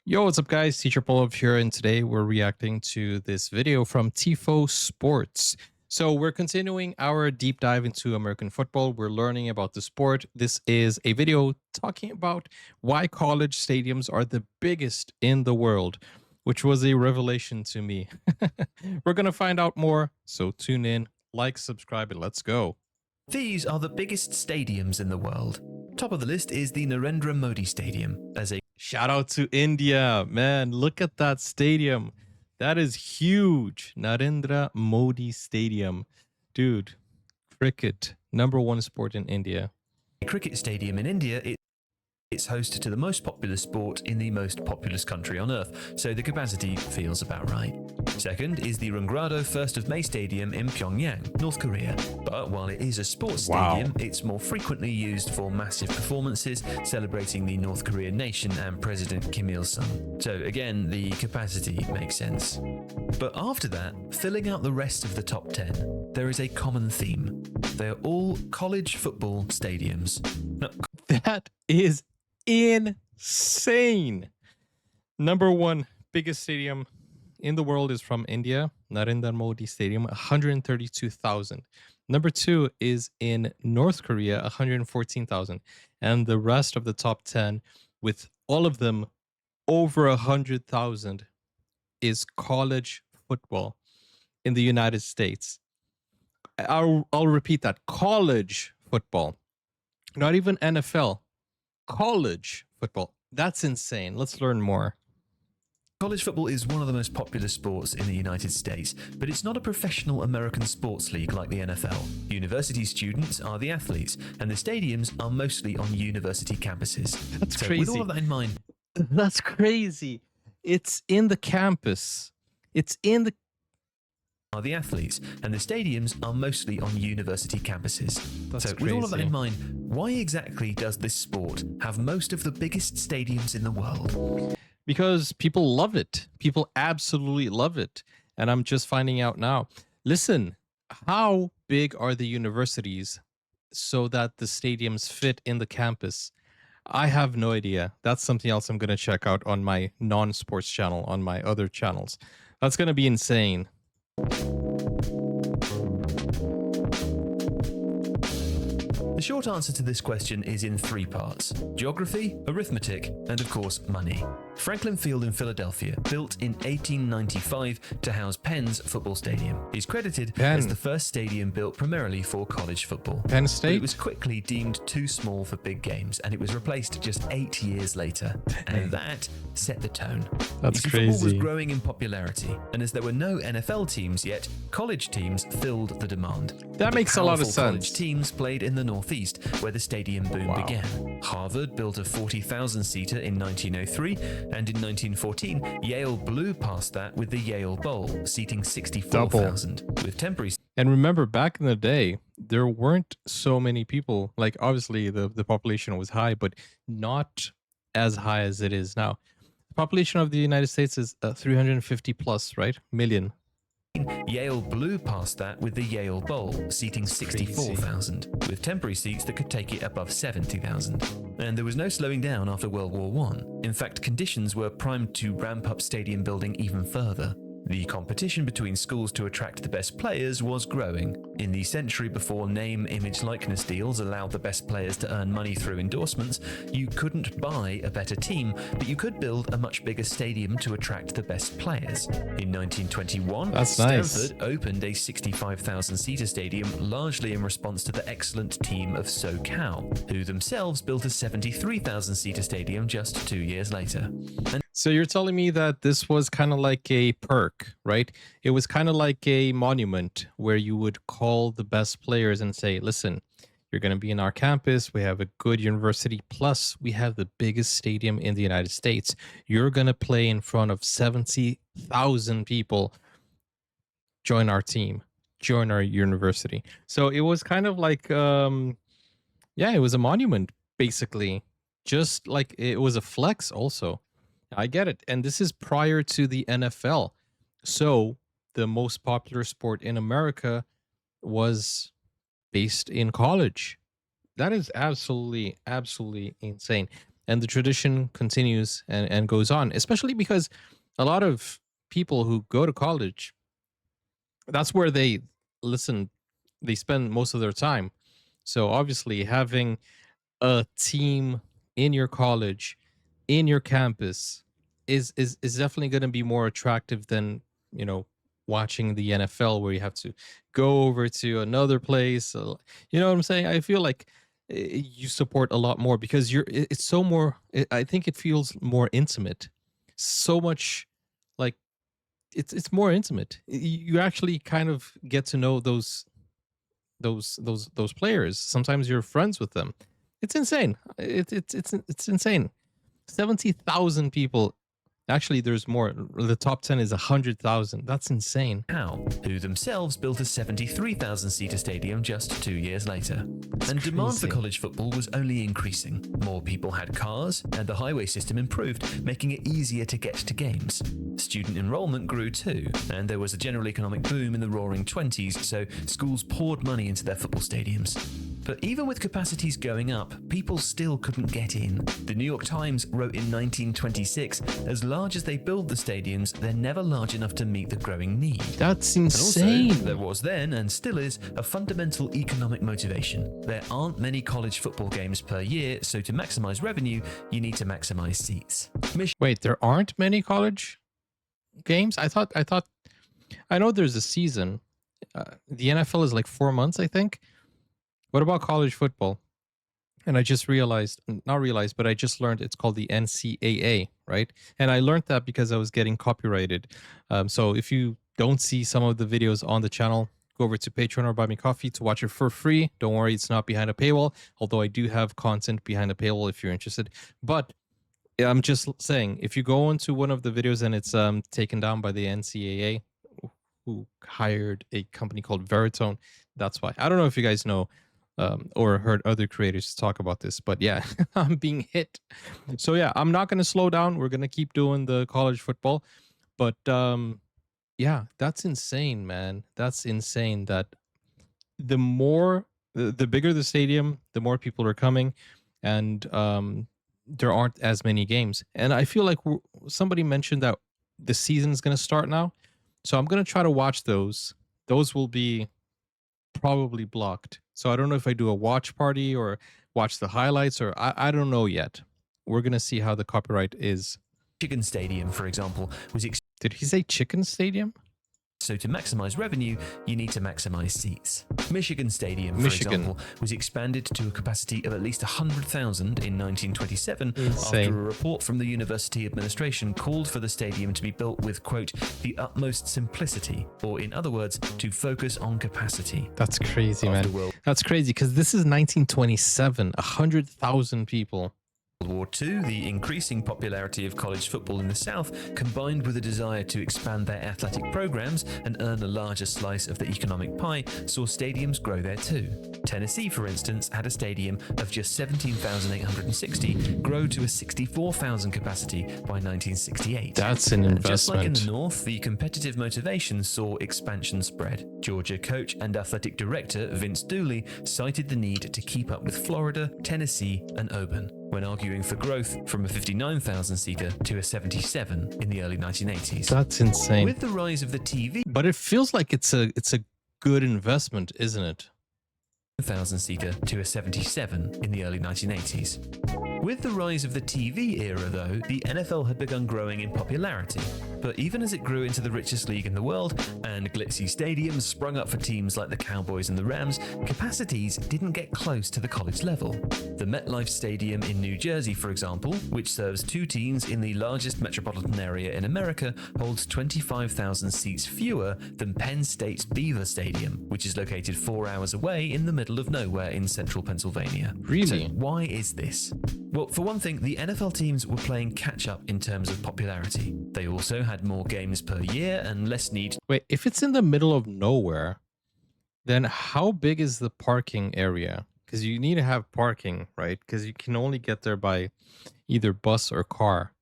Yo, what's up, guys? Teacher Polov here, and today we're reacting to this video from Tifo Sports. So, we're continuing our deep dive into American football. We're learning about the sport. This is a video talking about why college stadiums are the biggest in the world, which was a revelation to me. We're going to find out more, so tune in, like, subscribe, and let's go. These are the biggest stadiums in the world. Top of the list is the Narendra Modi Stadium. As a Shout out to India, man. Look at that stadium. That is huge. Narendra Modi Stadium. Dude, cricket, number one sport in India. cricket stadium in India, it's host to the most popular sport in the most populous country on earth, so the capacity feels about right. Second is the Rungrado 1st of May Stadium in Pyongyang, North Korea. But while it is a sports stadium, it's more frequently used for massive performances celebrating the North Korean nation and President Kim Il-sung. So again, the capacity makes sense. But after that, filling out the rest of the top 10, there is a common theme. They're all college football stadiums. Now, that is insane. Number one biggest stadium in the world is from India, Narendra Modi Stadium, 132,000. Number two is in North Korea, 114,000. And the rest of the top 10, with all of them over 100,000, is college football in the United States. I'll repeat that. College football. Not even NFL. College football. That's insane. Let's learn more. College football is one of the most popular sports in the United States, but it's not a professional American sports league like the NFL. University students are the athletes, and the stadiums are mostly on university campuses. That's so crazy. With all of that in mind, that's crazy. It's in the campus. It's in the are the athletes, and the stadiums are mostly on university campuses. That's With all of that in mind, why exactly does this sport have most of the biggest stadiums in the world? Because people love it. People absolutely love it. And I'm just finding out now. Listen, how big are the universities so that the stadiums fit in the campus? I have no idea. That's something else I'm going to check out on my non-sports channel, on my other channels. That's going to be insane. The short answer to this question is in three parts: geography, arithmetic, and of course money. Franklin Field in Philadelphia, built in 1895 to house Penn's football stadium, is credited as the first stadium built primarily for college football. Penn State? But it was quickly deemed too small for big games, and it was replaced just 8 years later. And that set the tone. That's Football was crazy. growing in popularity, and as there were no NFL teams yet, college teams filled the demand. That makes a lot of Powerful sense. College teams played in the Northeast, where the stadium boom began. Harvard built a 40,000-seater in 1903, and in 1914, Yale blew past that with the Yale Bowl, seating 64,000, with temporary. And remember, back in the day, there weren't so many people. Like, obviously, the population was high, but not as high as it is now. The population of the United States is 350 plus, right? Million. Yale blew past that with the Yale Bowl, seating 64,000, with temporary seats that could take it above 70,000. And there was no slowing down after World War I. In fact, conditions were primed to ramp up stadium building even further. The competition between schools to attract the best players was growing. In the century before name, image, likeness deals allowed the best players to earn money through endorsements, you couldn't buy a better team, but you could build a much bigger stadium to attract the best players. In 1921, Stanford opened a 65,000-seater stadium largely in response to the excellent team of SoCal, who themselves built a 73,000-seater stadium just 2 years later. So you're telling me that this was kind of like a perk, right? It was kind of like a monument where you would call the best players and say, listen, you're going to be in our campus. We have a good university. Plus, we have the biggest stadium in the United States. You're going to play in front of 70,000 people. Join our team. Join our university. So it was kind of like, yeah, it was a monument, basically. Just like it was a flex also. I get it. And this is prior to the NFL. So the most popular sport in America was based in college. That is absolutely insane. and the tradition continues and goes on, especially because a lot of people who go to college, that's where they listen, they spend most of their time. So obviously having a team in your college, in your campus, is definitely going to be more attractive than, watching the NFL where you have to go over to another place. You know what I'm saying? I feel like you support a lot more because it's so more. I think it feels more intimate, so much like it's more intimate. You actually kind of get to know those players. Sometimes you're friends with them. It's insane. It's insane. 70,000 people. Actually, there's more. The top 10 is 100,000. That's insane. Howe, who themselves built a 73,000-seater stadium just 2 years later. And demand for crazy. college football was only increasing. More people had cars, and the highway system improved, making it easier to get to games. Student enrollment grew too, and there was a general economic boom in the roaring 20s, so schools poured money into their football stadiums. But even with capacities going up, people still couldn't get in. The New York Times wrote in 1926, as large as they build the stadiums, they're never large enough to meet the growing need. That's And insane. also, there was then, and still is, a fundamental economic motivation. There aren't many college football games per year, so to maximize revenue, you need to maximize seats. Wait, there aren't many college games? I know there's a season. The NFL is like 4 months, I think. What about college football? And I just not realized, but I just learned it's called the NCAA, right? And I learned that because I was getting copyrighted. So if you don't see some of the videos on the channel, go over to Patreon or Buy Me Coffee to watch it for free. Don't worry, it's not behind a paywall, although I do have content behind a paywall if you're interested. But I'm just saying, if you go into one of the videos and it's taken down by the NCAA, who hired a company called Veritone, that's why. I don't know if you guys know or heard other creators talk about this, but yeah, I'm being hit. So yeah, I'm not going to slow down. We're going to keep doing the college football. But yeah, that's insane, man. That's insane that the bigger the stadium, the more people are coming, and there aren't as many games. And I feel like somebody mentioned that the season is going to start now. So I'm going to try to watch those. Those will be probably blocked. So I don't know if I do a watch party or watch the highlights, or I don't know yet. We're going to see how the copyright is. Michigan Stadium, for example, was Did he say Chicken Stadium? so to maximize revenue, you need to maximize seats. Michigan Stadium, for example, was expanded to a capacity of at least 100,000 in 1927 after a report from the university administration called for the stadium to be built with, quote, the utmost simplicity, or in other words, to focus on capacity. That's crazy, man. That's crazy because this is 1927, 100,000 people. World War II, the increasing popularity of college football in the South, combined with a desire to expand their athletic programs and earn a larger slice of the economic pie, saw stadiums grow there too. Tennessee, for instance, had a stadium of just 17,860 grow to a 64,000 capacity by 1968. That's an investment. Just like in the North, the competitive motivation saw expansion spread. Georgia coach and athletic director Vince Dooley cited the need to keep up with Florida, Tennessee, and Auburn, when arguing for growth from a 59,000-seater to a 77 in the early 1980s. That's insane. With the rise of the TV, but it feels like it's a good investment, isn't it? 1,000-seater to a 77 in the early 1980s. With the rise of the TV era, though, the NFL had begun growing in popularity. But even as it grew into the richest league in the world, and glitzy stadiums sprung up for teams like the Cowboys and the Rams, capacities didn't get close to the college level. The MetLife Stadium in New Jersey, for example, which serves two teams in the largest metropolitan area in America, holds 25,000 seats fewer than Penn State's Beaver Stadium, which is located 4 hours away in the middle of nowhere in central Pennsylvania. Really? So why is this? Well, for one thing, the NFL teams were playing catch-up in terms of popularity. They also had more games per year and less need. Wait, if it's in the middle of nowhere, then how big is the parking area? Because you need to have parking, right? Because you can only get there by either bus or car.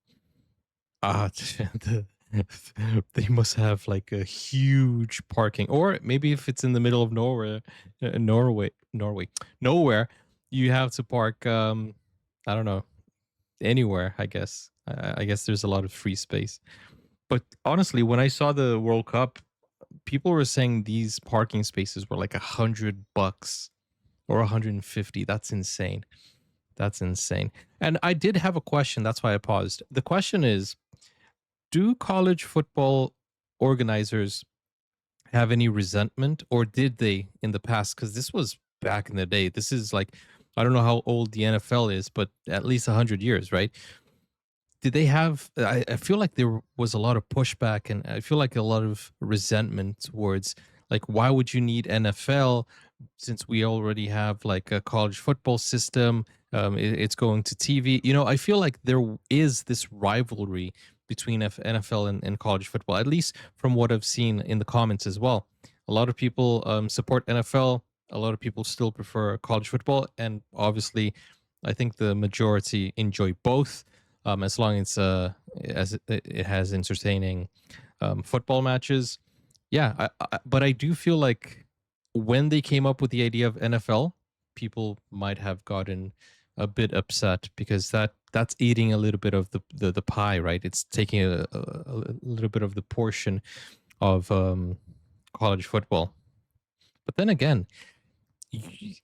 They must have like a huge parking. Or maybe if it's in the middle of nowhere, nowhere, you have to park, I don't know. anywhere, I guess. I guess there's a lot of free space. But honestly, when I saw the World Cup, people were saying these parking spaces were like $100 or 150. That's insane. That's insane. And I did have a question. That's why I paused. The question is, do college football organizers have any resentment, or did they in the past? Because this was back in the day. This is like, I don't know how old the NFL is, but at least 100 years, right? Did they have, I feel like there was a lot of pushback, and I feel like a lot of resentment towards, like, why would you need NFL since we already have like a college football system? It's going to TV. I feel like there is this rivalry between NFL and college football, at least from what I've seen in the comments as well. A lot of people support NFL. A lot of people still prefer college football, and obviously, I think the majority enjoy both, as long as it has entertaining football matches. Yeah, but I do feel like when they came up with the idea of NFL, people might have gotten a bit upset because that's eating a little bit of the pie, right? It's taking a little bit of the portion of college football. But then again, y-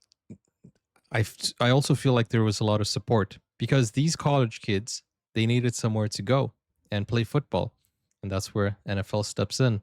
I also feel like there was a lot of support because these college kids, they needed somewhere to go and play football, and that's where NFL steps in.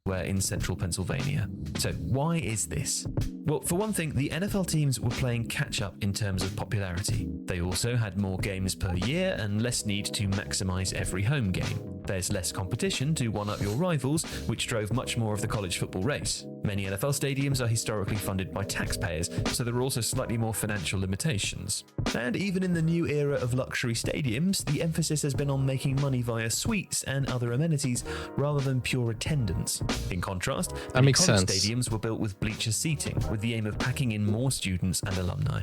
In central Pennsylvania. So why is this? Well, for one thing, the NFL teams were playing catch up in terms of popularity. They also had more games per year and less need to maximize every home game. There's less competition to one-up your rivals, which drove much more of the college football race. Many NFL stadiums are historically funded by taxpayers, so there are also slightly more financial limitations. And even in the new era of luxury stadiums, the emphasis has been on making money via suites and other amenities rather than pure attendance. In contrast, many college stadiums were built with bleacher seating, with the aim of packing in more students and alumni.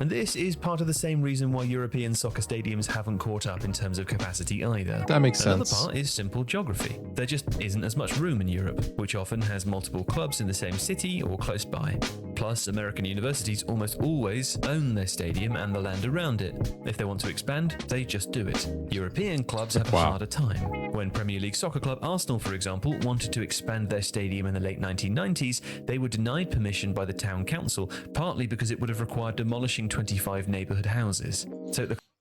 And this is part of the same reason why European soccer stadiums haven't caught up in terms of capacity either. That makes sense. Another part is simple geography. There just isn't as much room in Europe, which often has multiple clubs in the same city or close by. Plus, American universities almost always own their stadium and the land around it. If they want to expand, they just do it. European clubs have a harder time. When Premier League soccer club Arsenal, for example, wanted to expand their stadium in the late 1990s, they were denied permission by the town council, partly because it would have required demolishing 25 neighborhood houses.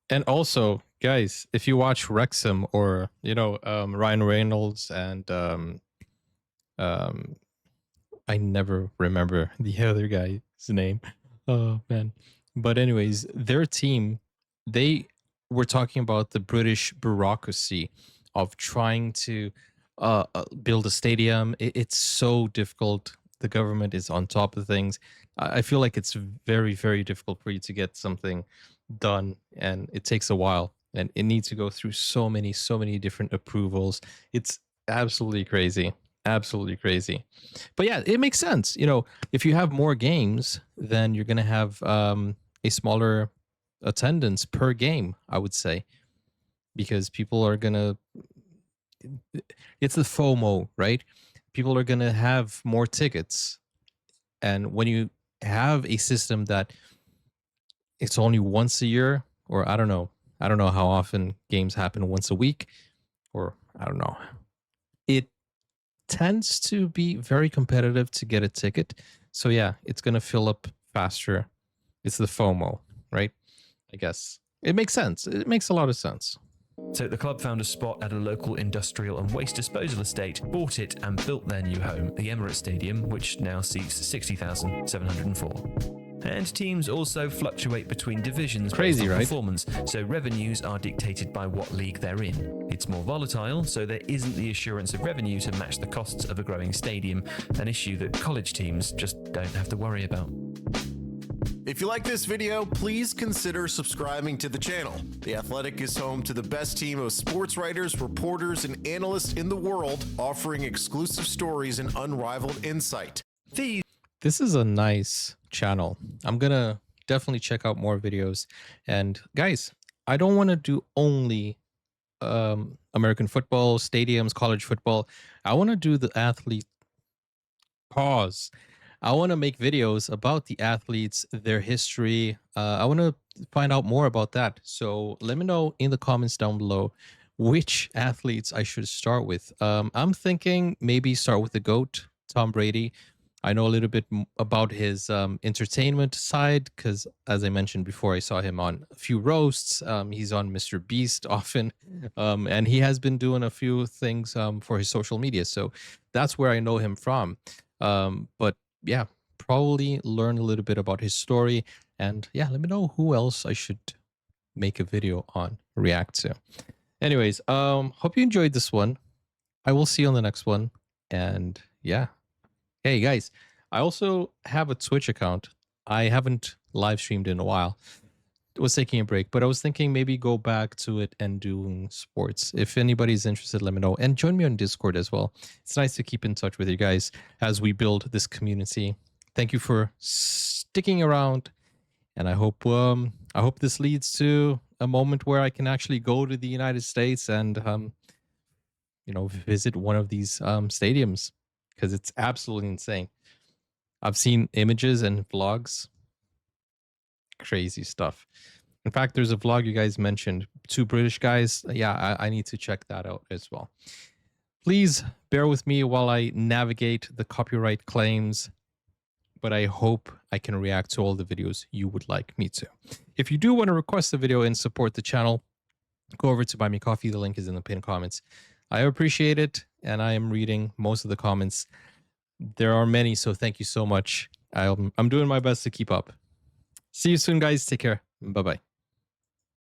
And also, guys, if you watch Wrexham or Ryan Reynolds and I never remember the other guy's name. Oh man. But anyways, their team, they were talking about the British bureaucracy of trying to build a stadium. It's so difficult. The government is on top of things. I feel like it's very, very difficult for you to get something done, and it takes a while, and it needs to go through so many different approvals. It's absolutely crazy. Absolutely crazy. But yeah, it makes sense. If you have more games, then you're going to have a smaller attendance per game, I would say, because people are going to, it's the FOMO, right? People are going to have more tickets. And when you have a system that it's only once a year, or I don't know how often games happen, once a week, or I don't know, it tends to be very competitive to get a ticket. So yeah, it's going to fill up faster. It's the FOMO, right? I guess it makes sense. It makes a lot of sense. So the club found a spot at a local industrial and waste disposal estate, bought it and built their new home, the Emirates Stadium, which now seats 60,704. And teams also fluctuate between divisions based on performance, so revenues are dictated by what league they're in. It's more volatile, so there isn't the assurance of revenue to match the costs of a growing stadium, an issue that college teams just don't have to worry about. If you like this video, please consider subscribing to the channel. The Athletic is home to the best team of sports writers, reporters, and analysts in the world, offering exclusive stories and unrivaled insight. This is a nice channel. I'm gonna definitely check out more videos. And guys, I don't want to do only American football, stadiums, college football. I want to do the athlete. Pause. I want to make videos about the athletes, their history. I want to find out more about that. So let me know in the comments down below which athletes I should start with. I'm thinking maybe start with the GOAT, Tom Brady. I know a little bit about his entertainment side because, as I mentioned before, I saw him on a few roasts. He's on Mr. Beast often, and he has been doing a few things for his social media. So that's where I know him from. But yeah, probably learn a little bit about his story. And yeah, let me know who else I should make a video on, react to. Anyways, hope you enjoyed this one. I will see you on the next one. And yeah. Hey guys, I also have a Twitch account. I haven't live streamed in a while. Was taking a break, but I was thinking maybe go back to it and doing sports. If anybody's interested, let me know. And join me on Discord as well. It's nice to keep in touch with you guys as we build this community. Thank you for sticking around. And I hope this leads to a moment where I can actually go to the United States and visit one of these stadiums, because it's absolutely insane. I've seen images and vlogs. Crazy stuff. In fact, there's a vlog you guys mentioned, 2 British guys. Yeah, I need to check that out as well. Please bear with me while I navigate the copyright claims, but I hope I can react to all the videos you would like me to. If you do want to request a video and support the channel, go over to Buy Me Coffee. The link is in the pinned comments. I appreciate it, and I am reading most of the comments. There are many, so thank you so much. I'm doing my best to keep up. See you soon, guys. Take care. Bye-bye.